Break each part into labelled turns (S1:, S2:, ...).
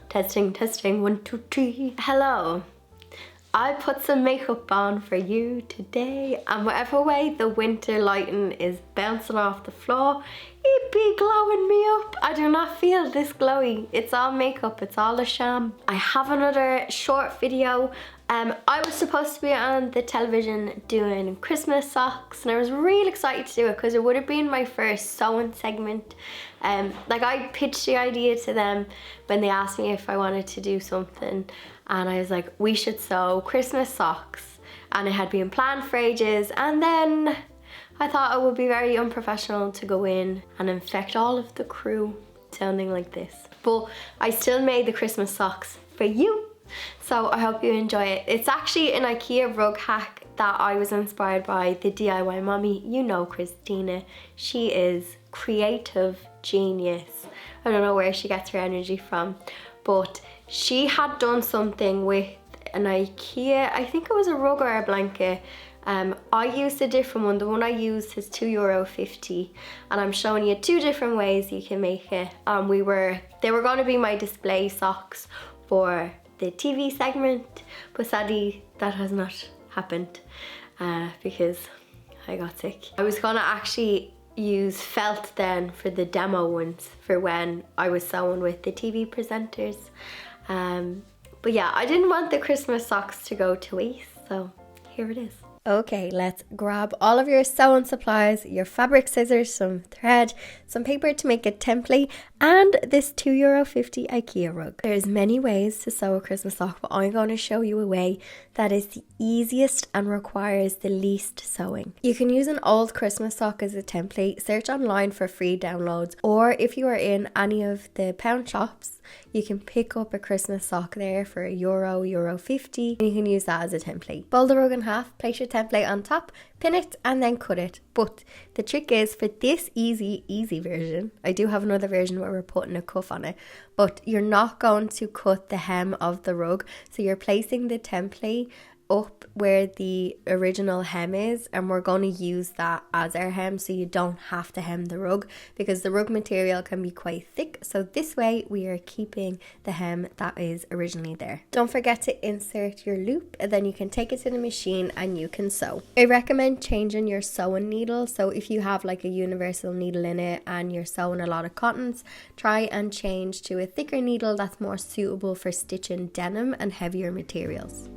S1: Testing, testing, 1, 2, 3. Hello. I put some makeup on for you today, and whatever way the winter lighting is bouncing off the floor, it be glowing me up. I do not feel this glowy. It's all makeup, it's all a sham. I have another short video. I was supposed to be on the television doing Christmas socks, and I was really excited to do it because it would have been my first sewing segment. Like, I pitched the idea to them when they asked me if I wanted to do something, and I was like, we should sew Christmas socks, and it had been planned for ages, and then I thought it would be very unprofessional to go in and infect all of the crew sounding like this. But I still made the Christmas socks for you, so I hope you enjoy it. It's actually an Ikea rug hack that I was inspired by the DIY mommy. You know Christina, she is creative genius. I don't know where she gets her energy from, but she had done something with an Ikea, I think it was a rug or a blanket. I used a different one. The one I used is €2.50, and I'm showing you 2 different ways you can make it. They were going to be my display socks for the TV segment, but sadly that has not happened because I got sick. I was gonna actually use felt then for the demo ones for when I was sewing with the TV presenters. But yeah, I didn't want the Christmas socks to go to waste, so here it is. Okay, let's grab all of your sewing supplies, your fabric scissors, some thread, some paper to make a template, and this €2.50 Ikea rug. There's many ways to sew a Christmas sock, but I'm going to show you a way that is the easiest and requires the least sewing. You can use an old Christmas sock as a template, search online for free downloads, or if you are in any of the pound shops, you can pick up a Christmas sock there for €1, €1.50, and you can use that as a template. Fold the rug in half, place your template on top, pin it, and then cut it. But the trick is, for this easy version, I do have another version where we're putting a cuff on it, but you're not going to cut the hem of the rug. So you're placing the template up where the original hem is, and we're going to use that as our hem, so you don't have to hem the rug because the rug material can be quite thick. So this way we are keeping the hem that is originally there. Don't forget to insert your loop, and then you can take it to the machine and you can sew. I recommend changing your sewing needle. So if you have like a universal needle in it and you're sewing a lot of cottons, try and change to a thicker needle that's more suitable for stitching denim and heavier materials.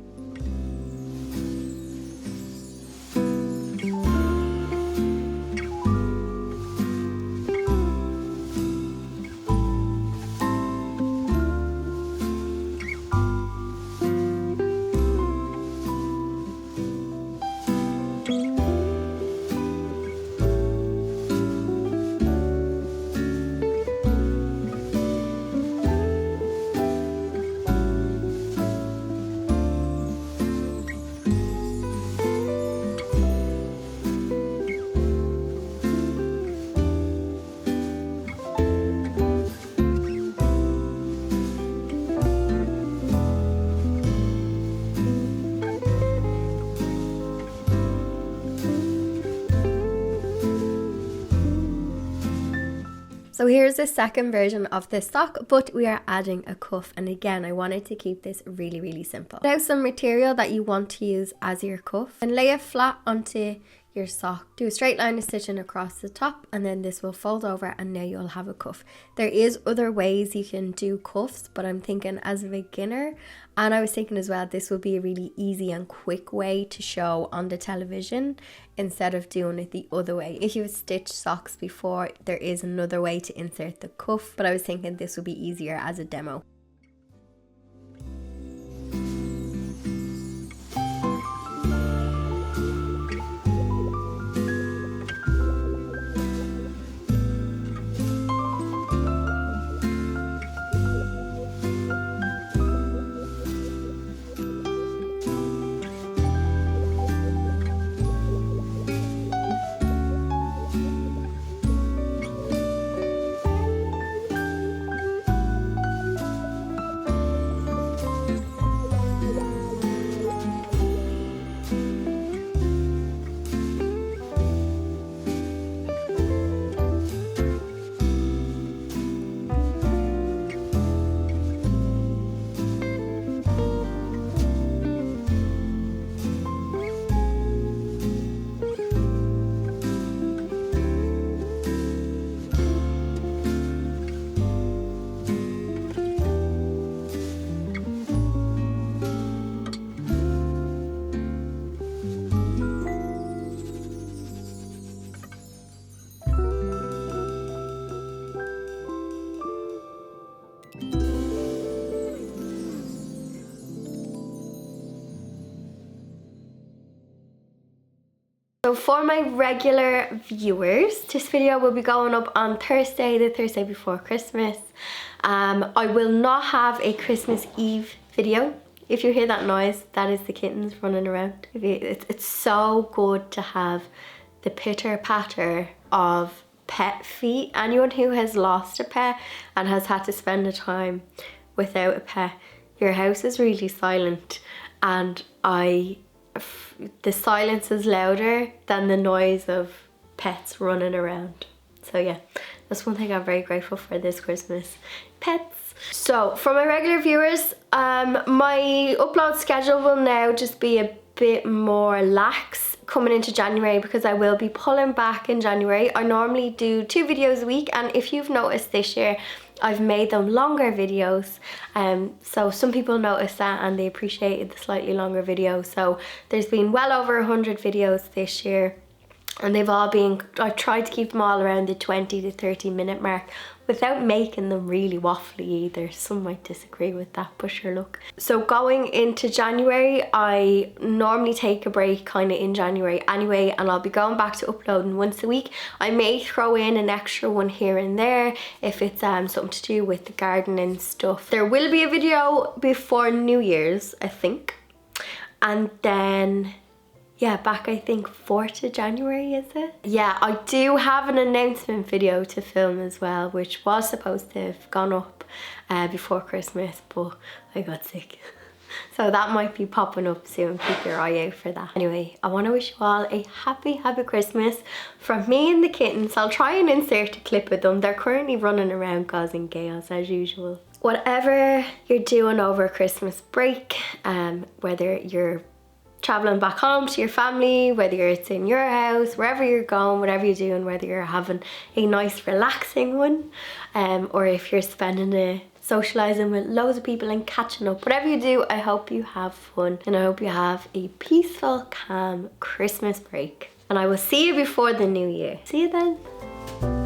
S1: So here's the second version of this sock, but we are adding a cuff, and again I wanted to keep this really simple. Now some material that you want to use as your cuff, and lay it flat onto your sock. Do a straight line of stitching across the top, and then this will fold over, and now you'll have a cuff. There is other ways you can do cuffs, but I'm thinking as a beginner, and I was thinking as well, this would be a really easy and quick way to show on the television instead of doing it the other way. If you've stitched socks before, there is another way to insert the cuff, but I was thinking this would be easier as a demo. So for my regular viewers, this video will be going up on Thursday, the Thursday before Christmas. I will not have a Christmas Eve video. If you hear that noise, that is the kittens running around. It's so good to have the pitter patter of pet feet. Anyone who has lost a pet and has had to spend the time without a pet, your house is really silent, and the silence is louder than the noise of pets running around. So yeah, that's one thing I'm very grateful for this Christmas. Pets. So for my regular viewers, my upload schedule will now just be a bit more lax coming into January, because I will be pulling back in January. I normally do 2 videos a week, and if you've noticed this year, I've made them longer videos. So some people noticed that and they appreciated the slightly longer video. So there's been well over 100 videos this year, and they've all been, I tried to keep them all around the 20 to 30 minute mark without making them really waffly either. Some might disagree with that, but sure, look. So going into January, I normally take a break kind of in January anyway, and I'll be going back to uploading once a week. I may throw in an extra one here and there if it's something to do with the gardening stuff. There will be a video before New Year's, I think, and then yeah, back I think 4th of January, is it? Yeah, I do have an announcement video to film as well, which was supposed to have gone up before Christmas, but I got sick. So that might be popping up soon. Keep your eye out for that. Anyway, I want to wish you all a happy Christmas from me and the kittens. I'll try and insert a clip of them. They're currently running around causing chaos as usual. Whatever you're doing over Christmas break, whether you're traveling back home to your family, whether it's in your house, wherever you're going, whatever you're doing, whether you're having a nice relaxing one, or if you're spending it socializing with loads of people and catching up, whatever you do, I hope you have fun, and I hope you have a peaceful, calm Christmas break, and I will see you before the new year. See you then.